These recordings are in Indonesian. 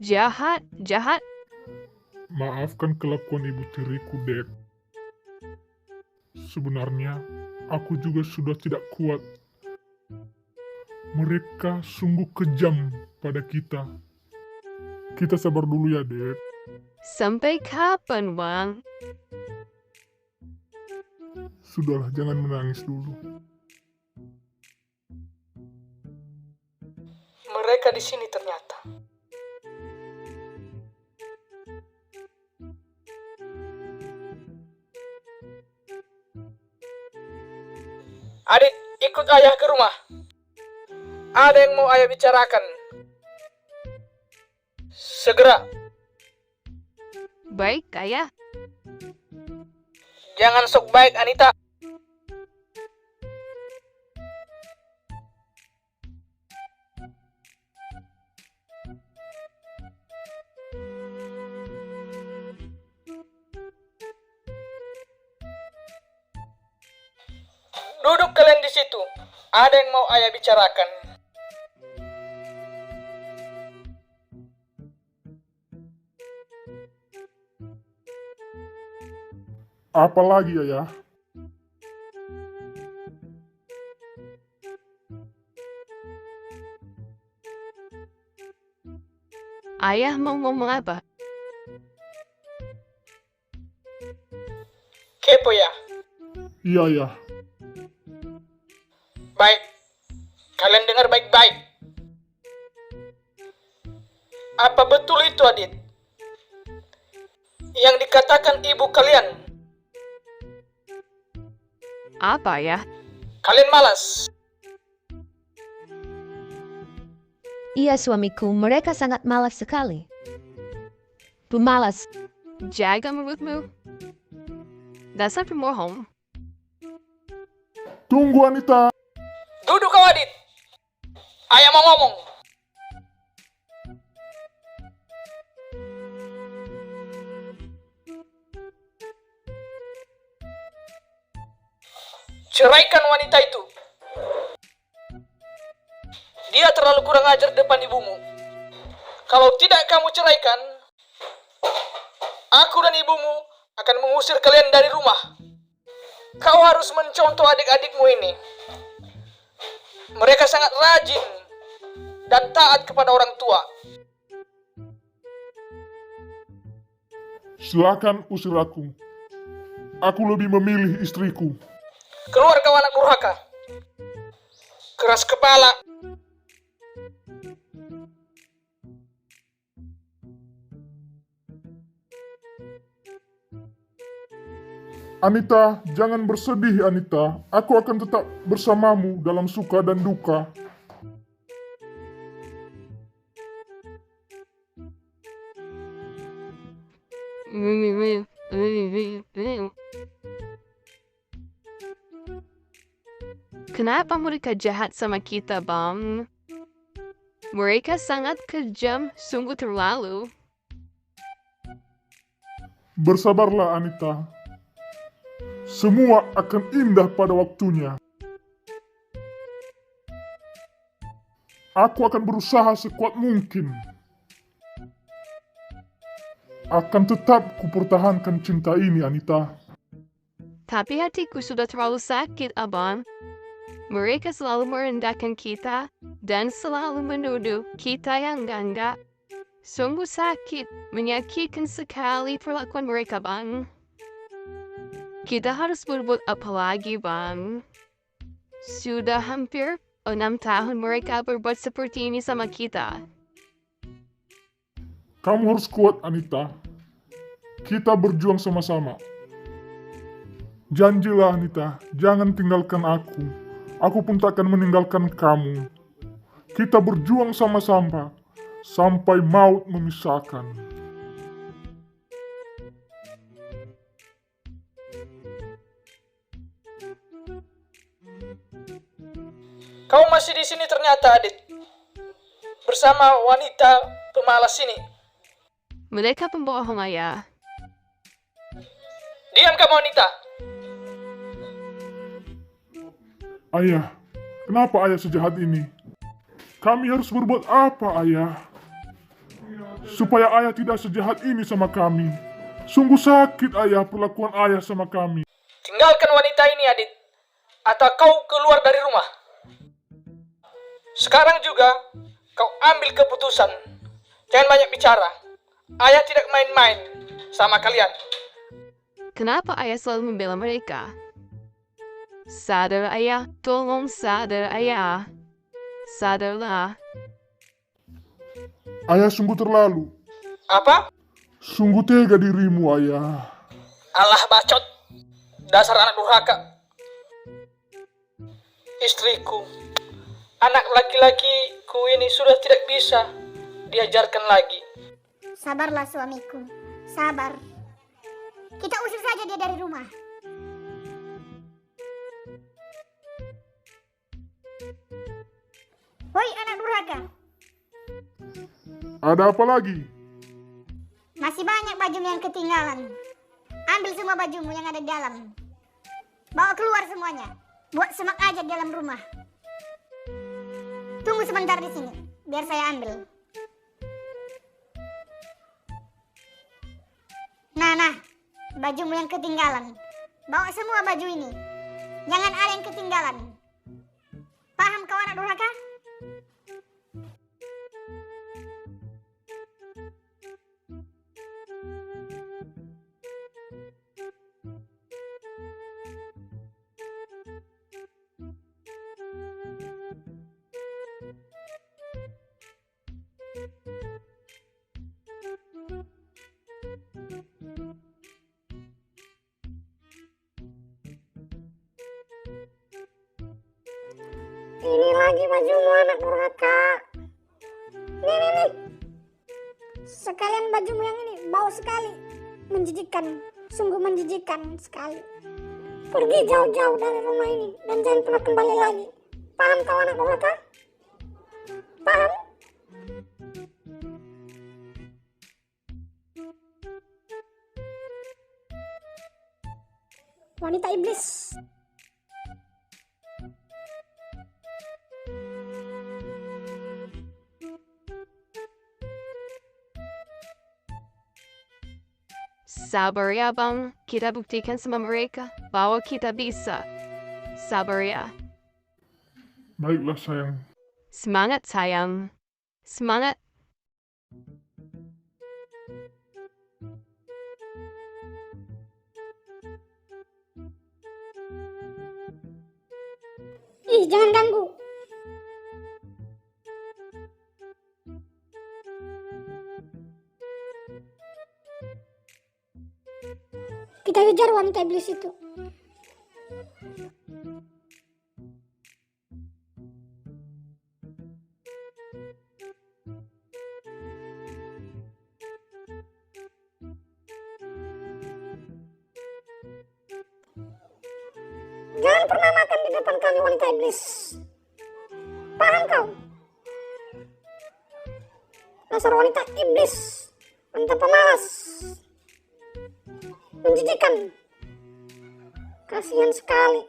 Jahat, jahat. Maafkan kelakuan ibu tiriku, Dek. Sebenarnya, aku juga sudah tidak kuat. Mereka sungguh kejam pada kita. Kita sabar dulu ya, Dek. Sampai kapan, Bang? Sudahlah, jangan menangis dulu. Mereka di sini ternyata. Adik, ikut ayah ke rumah. Ada yang mau ayah bicarakan. Segera. Baik, Ayah. Jangan sok baik, Anita. Duduk kalian di situ. Ada yang mau ayah bicarakan. Apa lagi, Ayah? Ayah mau ngomong apa? Kepo ya? Iya, Ayah. Baik. Kalian dengar baik-baik. Apa betul itu, Adit? Yang dikatakan ibu kalian. Apa, Ayah? Kalian malas. Iya suamiku, mereka sangat malas sekali. Pemalas. Jaga mulutmu. Dasar pembohong. Tunggu, Anita. Duduk kau, Adit. Ayah mau ngomong. Ceraikan wanita itu. Dia terlalu kurang ajar depan ibumu. Kalau tidak kamu ceraikan, aku dan ibumu akan mengusir kalian dari rumah. Kau harus mencontoh adik-adikmu ini. Mereka sangat rajin dan taat kepada orang tua. Silakan usir aku. Aku lebih memilih istriku. Keluar kau anak durhaka. Keras kepala. Anita, jangan bersedih, Anita. Aku akan tetap bersamamu dalam suka dan duka. Kenapa mereka jahat sama kita, Bang? Mereka sangat kejam, sungguh terlalu. Bersabarlah, Anita. Semua akan indah pada waktunya. Aku akan berusaha sekuat mungkin. Akan tetap kupertahankan cinta ini, Anita. Tapi hatiku sudah terlalu sakit, Abang. Mereka selalu merendahkan kita dan selalu menuduh kita yang enggak. Sungguh sakit, menyakitkan sekali perlakuan mereka, Bang. Kita harus berbuat apa lagi, Bang? Sudah hampir 6 tahun mereka berbuat seperti ini sama kita. Kamu harus kuat, Anita. Kita berjuang sama-sama. Janjilah, Anita, jangan tinggalkan aku. Aku pun tak akan meninggalkan kamu. Kita berjuang sama-sama sampai maut memisahkan. Kau masih di sini ternyata, Adit. Bersama wanita pemalas ini. Mereka pembohong, Ayah. Diam kamu, wanita. Ayah, kenapa ayah sejahat ini? Kami harus berbuat apa, Ayah? supaya ayah tidak sejahat ini sama kami. Sungguh sakit ayah perlakuan ayah sama kami. Tinggalkan wanita ini, Adit. Atau kau keluar dari rumah. Sekarang juga kau ambil keputusan. Jangan banyak bicara. Ayah tidak main-main sama kalian. Kenapa ayah selalu membela mereka? Sadar ayah, tolong sadar ayah. Sadarlah. Ayah sungguh terlalu. Apa? Sungguh tega dirimu ayah. Allah bacot. Dasar anak durhaka. Istriku, anak laki-lakiku ini sudah tidak bisa diajarkan lagi. Sabarlah suamiku, sabar. Kita usir saja dia dari rumah. Woi anak durhaka, Ada apa lagi? masih banyak bajumu yang ketinggalan. Ambil semua bajumu yang ada di dalam. Bawa keluar semuanya. Buat semak aja di dalam rumah. Tunggu sebentar di sini, biar saya ambil. Nah, bajumu yang ketinggalan. Bawa semua baju ini. Jangan ada yang ketinggalan. Paham kau anak durhaka? Ini lagi bajumu anak durhaka. Nih. Sekalian bajumu yang ini bau sekali. Menjijikkan, sungguh menjijikkan sekali. Pergi jauh-jauh dari rumah ini dan jangan pernah kembali lagi. Paham kau anak durhaka? Paham? Wanita iblis. Sabar ya bang, kita buktikan sama mereka bahwa kita bisa. Sabar ya. Baiklah sayang. Semangat sayang. Semangat. Ih, jangan ganggu. Kita kejar wanita iblis itu. Jangan pernah makan di depan kami wanita iblis. Paham kau? Dasar wanita iblis, wanita pemalas, menjijikan. Kasihan sekali.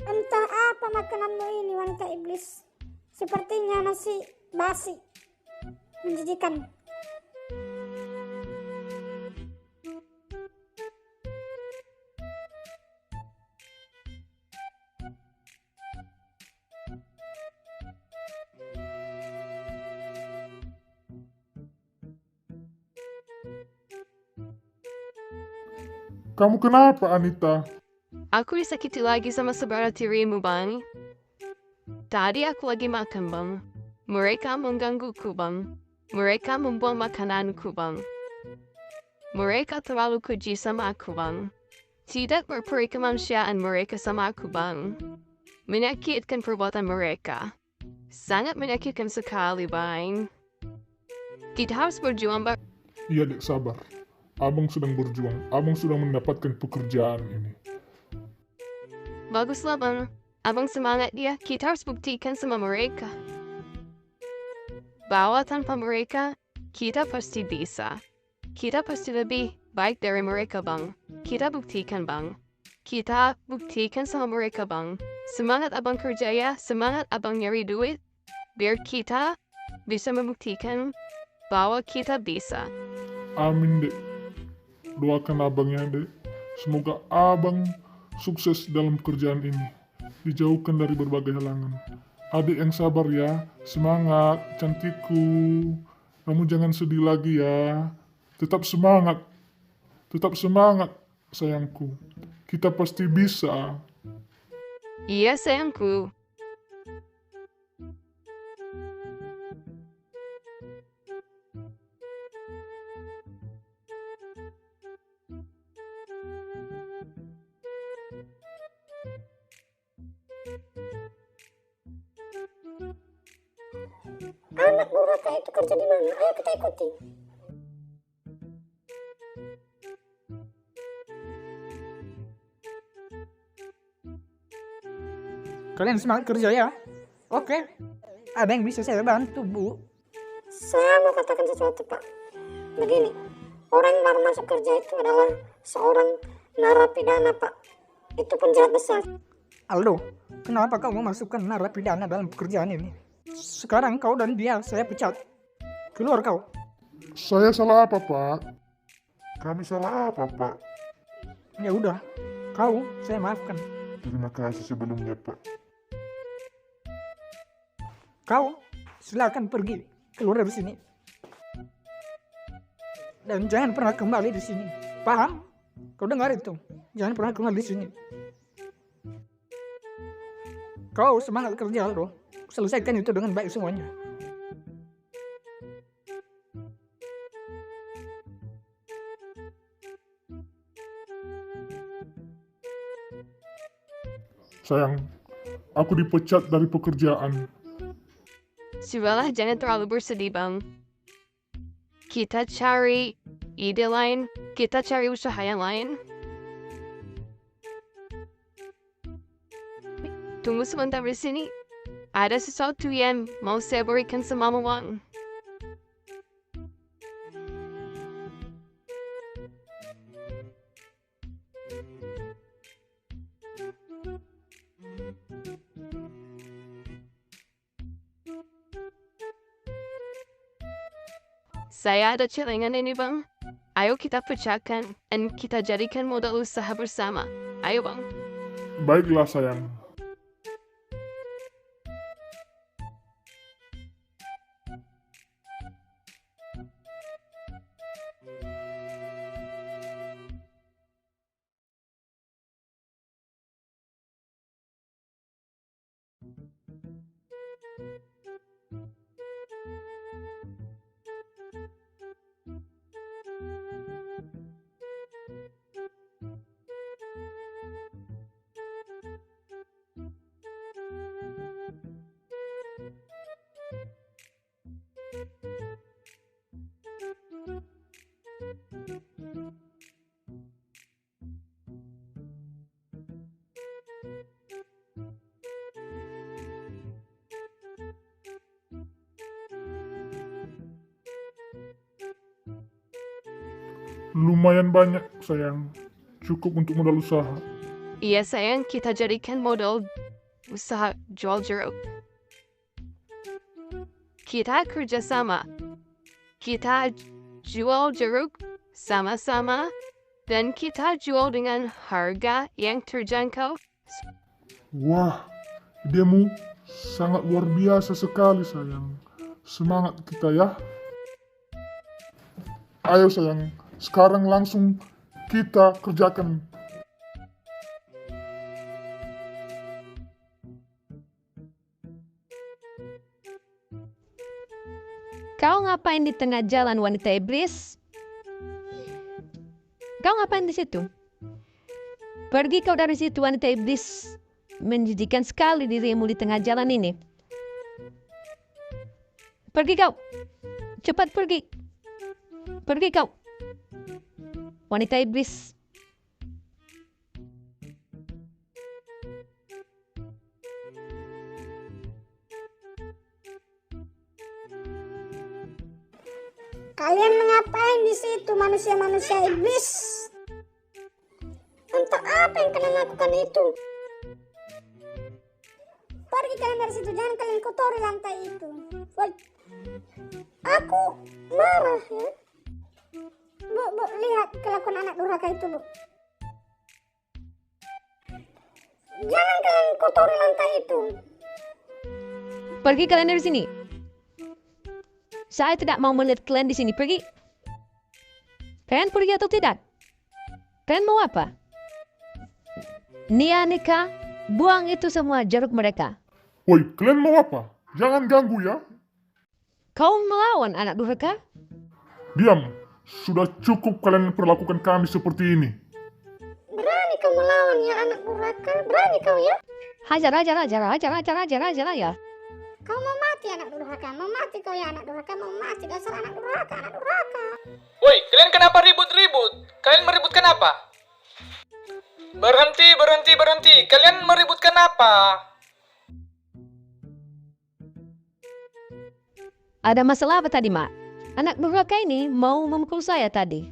Entah apa makananmu ini wanita iblis. Sepertinya nasi basi. Menjijikan. Kamu kenapa Anita? Aku disakiti lagi sama saudara tirimu bang. Tadi aku lagi makan bang. Mereka menggangguku bang. Mereka membuang makananku bang. Mereka terlalu keji sama aku bang. Tidak berperi kemanusiaan mereka sama aku bang. Menyakitkan perbuatan mereka. Sangat menyakitkan sekali bang. Kita harus berjuang bang. Iya dek, sabar. Abang sedang berjuang. Abang sudah mendapatkan pekerjaan ini. Baguslah bang. Abang semangat dia. Kita harus buktikan sama mereka. Bahwa tanpa mereka, kita pasti bisa. Kita pasti lebih baik dari mereka bang. Kita buktikan bang. Kita buktikan sama mereka bang. Semangat abang kerja ya. Semangat abang nyari duit. Biar kita bisa membuktikan bahwa kita bisa. Amin, Dek. Doakan abang ya, Dek. Semoga abang sukses dalam pekerjaan ini. Dijauhkan dari berbagai halangan. Adik yang sabar ya. Semangat, cantikku. Kamu jangan sedih lagi ya. Tetap semangat. Tetap semangat, sayangku. Kita pasti bisa. Iya sayangku. Anak durhaka itu kerja di mana? Ayo kita ikuti. Kalian semangat kerja ya? Oke. Ada yang bisa saya bantu, Bu? Saya mau katakan sesuatu, Pak. Begini, orang yang baru masuk kerja itu adalah seorang narapidana, Pak. Itu penjahat besar. Aldo, kenapa kau memasukkan narapidana dalam pekerjaan ini? Sekarang kau dan dia saya pecat. Keluar kau. Saya salah apa, Pak? Kami salah apa, Pak? Ya udah, kau saya maafkan. Terima kasih sebelumnya, Pak. Kau silakan pergi keluar dari sini. Dan jangan pernah kembali di sini. Paham? Kau dengar itu? Jangan pernah kembali di sini. Kau semangat kerja, Aldo. Selesaikan itu dengan baik semuanya. Sayang, aku dipecat dari pekerjaan. Sudahlah, jangan terlalu bersedih, Bang. Kita cari ide lain, kita cari usaha yang lain. Tunggu sebentar di sini. Ada sesuatu yang mau saya berikan sama Mawang. Saya ada celengan ini, Bang. Ayo kita pecahkan dan kita jadikan modal usaha bersama. Ayo, Bang. Baiklah, sayang. Lumayan banyak, sayang. Cukup untuk modal usaha. Iya, sayang, kita jadikan modal usaha jual jeruk. Kita kerjasama. Kita jual jeruk sama-sama dan kita jual dengan harga yang terjangkau. Wah, idemu sangat luar biasa sekali, sayang. Semangat kita ya. Ayo, sayang. Sekarang langsung kita kerjakan. Kau ngapain di tengah jalan, wanita iblis? Kau ngapain di situ? Pergi kau dari situ, wanita iblis. Menjijikan sekali dirimu di tengah jalan ini. Pergi kau. Cepat pergi. Pergi kau. Wanita iblis. Kalian mengapain di situ, manusia-manusia iblis? Untuk apa yang kalian lakukan itu? Pergi kalian dari situ, jangan kalian kotori lantai itu. Woi, Aku marah ya. Bu, lihat kelakuan anak durhaka itu, Bu. Jangan kalian kotori lantai itu. Pergi kalian dari sini. Saya tidak mau melihat kalian di sini. Pergi. Kalian pergi atau tidak? Kalian mau apa? Nia, Nika, buang itu semua jeruk mereka. Woi, kalian mau apa? Jangan ganggu ya. Kau melawan anak durhaka? Diam. Sudah cukup kalian perlakukan kami seperti ini. Berani kau melawan ya anak durhaka. Berani kau ya. Hajar ya. Kau mau mati anak durhaka. Mau mati kau ya anak durhaka. Mau mati dasar anak durhaka. Anak durhaka. Woi, kalian kenapa ribut-ribut? Kalian meributkan apa? Berhenti. Kalian meributkan apa? Ada masalah apa tadi, Mak? Anak durhaka ini mau memukul saya tadi.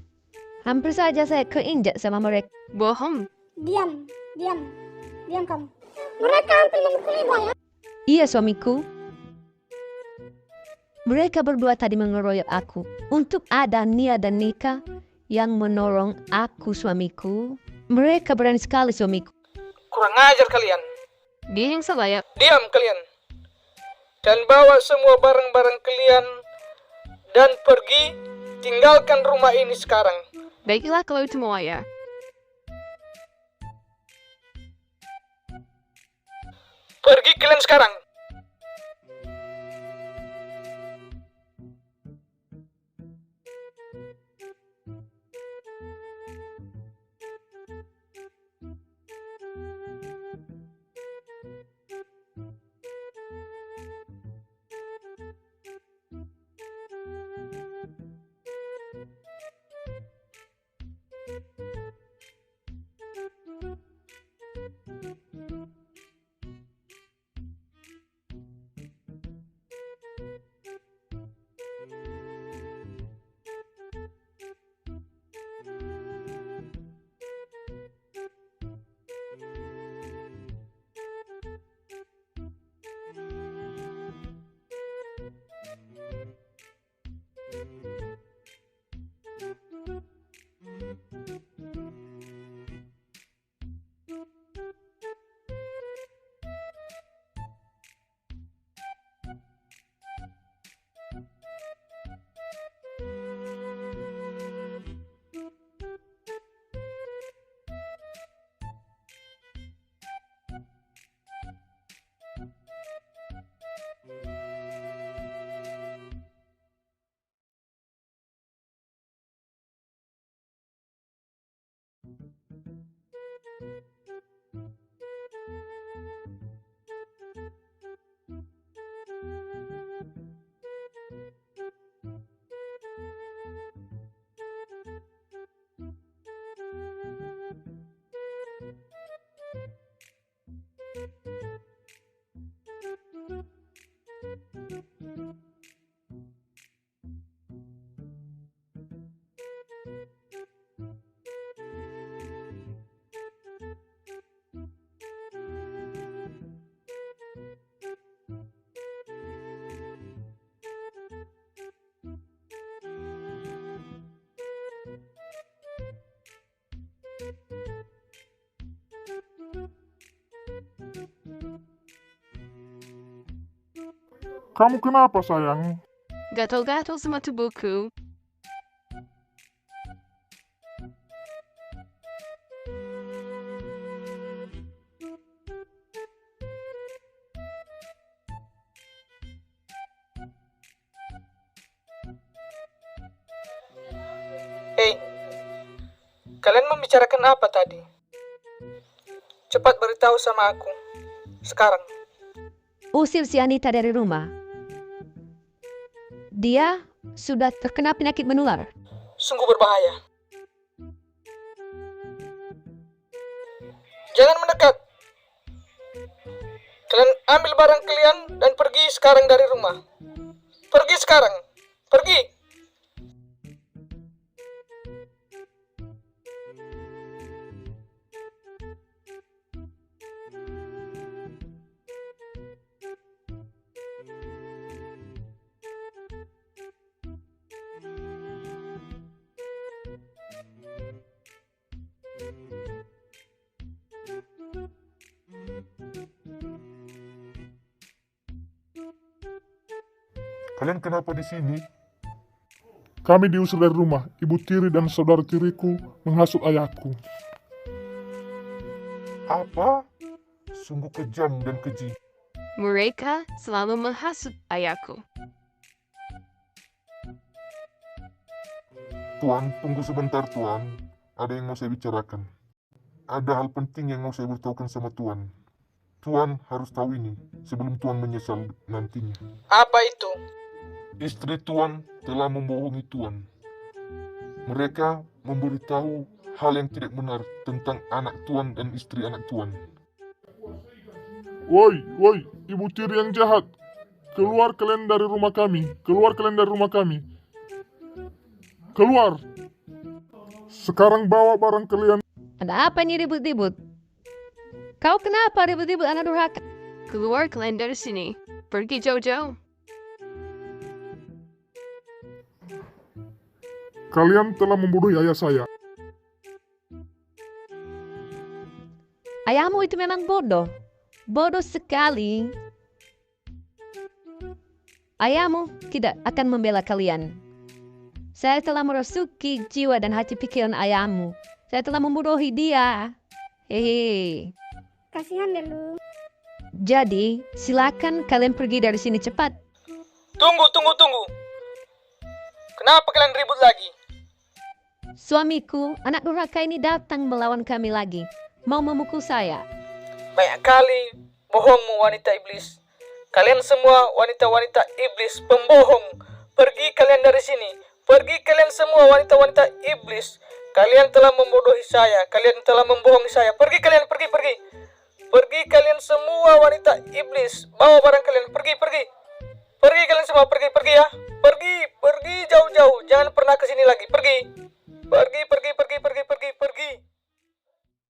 Hampir saja saya keinjak sama mereka. Bohong. Diam kamu. Mereka hampir memukul ibu ya. Iya, suamiku. Mereka berdua tadi mengeroyok aku. Untuk ada Nia dan Nika yang menolong aku, suamiku. Mereka berani sekali, suamiku. Kurang ajar kalian. Dia yang salah ya. Diam kalian. Dan bawa semua barang-barang kalian dan pergi, tinggalkan rumah ini sekarang. Baiklah kalau itu mau ya. Pergi kalian sekarang. Kamu kenapa sayang? Gatal-gatal sama tubuhku. Hei, kalian membicarakan apa tadi? Cepat beritahu sama aku. Sekarang. Usir si Anita dari rumah. Dia sudah terkena penyakit menular. Sungguh berbahaya. Jangan mendekat. Kalian ambil barang kalian dan pergi sekarang dari rumah. Pergi sekarang. Pergi. Kalian kenapa di sini? Kami diusir dari rumah. Ibu tiri dan saudara tiriku menghasut ayahku. Apa? Sungguh kejam dan keji. Mereka selalu menghasut ayahku. Tuan, tunggu sebentar Tuan. Ada yang mau saya bicarakan. Ada hal penting yang mau saya beritahukan sama Tuan. Tuan harus tahu ini sebelum Tuan menyesal nantinya. Apa itu? Istri Tuan telah membohongi Tuan. Mereka memberitahu hal yang tidak benar tentang anak Tuan dan istri anak Tuan. Woi, ibu tiri yang jahat. Keluar kalian dari rumah kami. Keluar kalian dari rumah kami. Keluar. Sekarang bawa barang kalian. Ada apa ini ribut-ribut? Kau kenapa ribut-ribut anak durhaka? Keluar kalian dari sini. Pergi jauh-jauh. Kalian telah membodohi ayah saya. Ayahmu itu memang bodoh. Bodoh sekali. Ayahmu tidak akan membela kalian. Saya telah merasuki jiwa dan hati pikiran ayahmu. Saya telah membodohi dia. Hehe. Kasihan deh lu. Jadi, silakan kalian pergi dari sini cepat. Tunggu. Kenapa kalian ribut lagi? Suamiku, anak durhaka ini datang melawan kami lagi. Mau memukul saya. Banyak kali bohongmu wanita iblis. Kalian semua wanita-wanita iblis pembohong. Pergi kalian dari sini. Pergi kalian semua wanita-wanita iblis. Kalian telah membodohi saya. Kalian telah membohongi saya. Pergi kalian, pergi. Pergi kalian semua wanita iblis. Bawa barang kalian, pergi. Pergi kalian semua, pergi ya. Pergi jauh-jauh. Jangan pernah kesini lagi. Pergi.